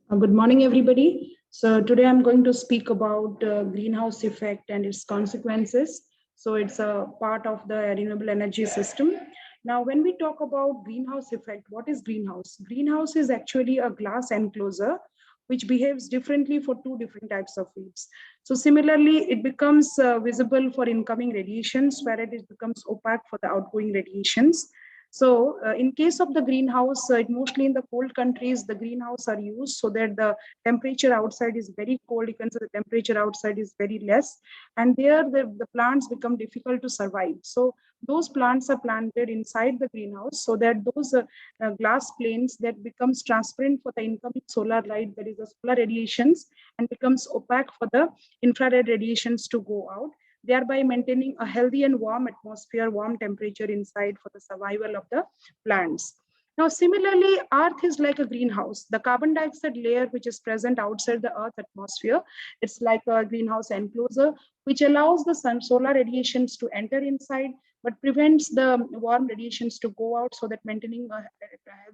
Good morning, everybody. So today I'm going to speak about greenhouse effect and its consequences. So it's a part of the renewable energy system. Now, when we talk about greenhouse effect, what is greenhouse? Greenhouse is actually a glass enclosure which behaves differently for two different types of heats. So similarly, it becomes visible for incoming radiations, whereas it becomes opaque for the outgoing radiations. So, in case of the greenhouse, mostly in the cold countries, the greenhouse are used so that the temperature outside is very cold. You can say the temperature outside is very less, and there the plants become difficult to survive. So, those plants are planted inside the greenhouse so that those glass planes that becomes transparent for the incoming solar light, that is the solar radiations, and becomes opaque for the infrared radiations to go out, thereby maintaining a healthy and warm atmosphere, warm temperature inside for the survival of the plants. Now, similarly, Earth is like a greenhouse. The carbon dioxide layer, which is present outside the Earth atmosphere, it's like a greenhouse enclosure, which allows the solar radiations to enter inside, but prevents the warm radiations to go out, so that maintaining a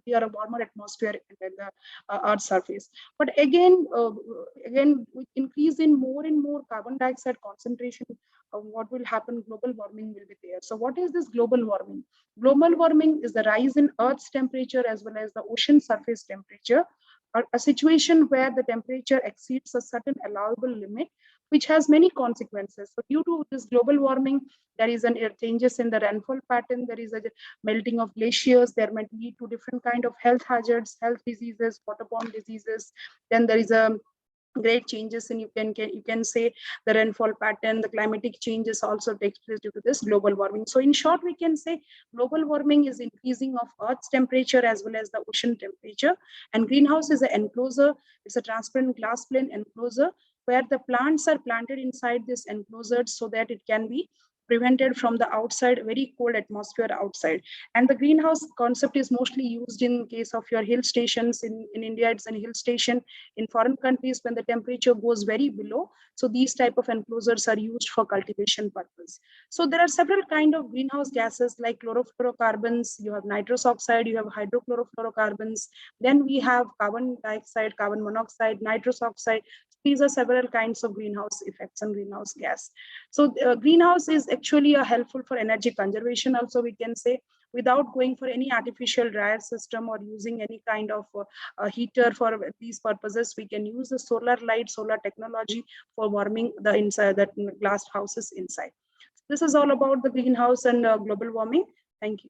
healthier, warmer atmosphere in the Earth's surface. But again, with increase in more and more carbon dioxide concentration, what will happen? Global warming will be there. So, what is this global warming? Global warming is the rise in Earth's temperature as well as the ocean surface temperature, a situation where the temperature exceeds a certain allowable limit, which has many consequences. So, due to this global warming, there is an changes in the rainfall pattern. There is a melting of glaciers. There might lead to different kind of health hazards, health diseases, waterborne diseases. Then there is a great changes in you can say the rainfall pattern. The climatic changes also takes place due to this global warming. So in short, we can say global warming is increasing of Earth's temperature as well as the ocean temperature, and greenhouse is an enclosure. It's a transparent glass plane enclosure where the plants are planted inside this enclosure so that it can be prevented from the outside very cold atmosphere outside. And the greenhouse concept is mostly used in case of your hill stations. In India, it's a hill station. In foreign countries, when the temperature goes very below, so these type of enclosures are used for cultivation purpose. So there are several kind of greenhouse gases like chlorofluorocarbons. You have nitrous oxide, you have hydrochlorofluorocarbons, then we have carbon dioxide, carbon monoxide, nitrous oxide. These are several kinds of greenhouse effects and greenhouse gas. So greenhouse is actually a helpful for energy conservation also, we can say, without going for any artificial dryer system or using any kind of heater for these purposes. We can use the solar light, solar technology for warming the inside, that glass houses inside. This is all about the greenhouse and global warming. Thank you.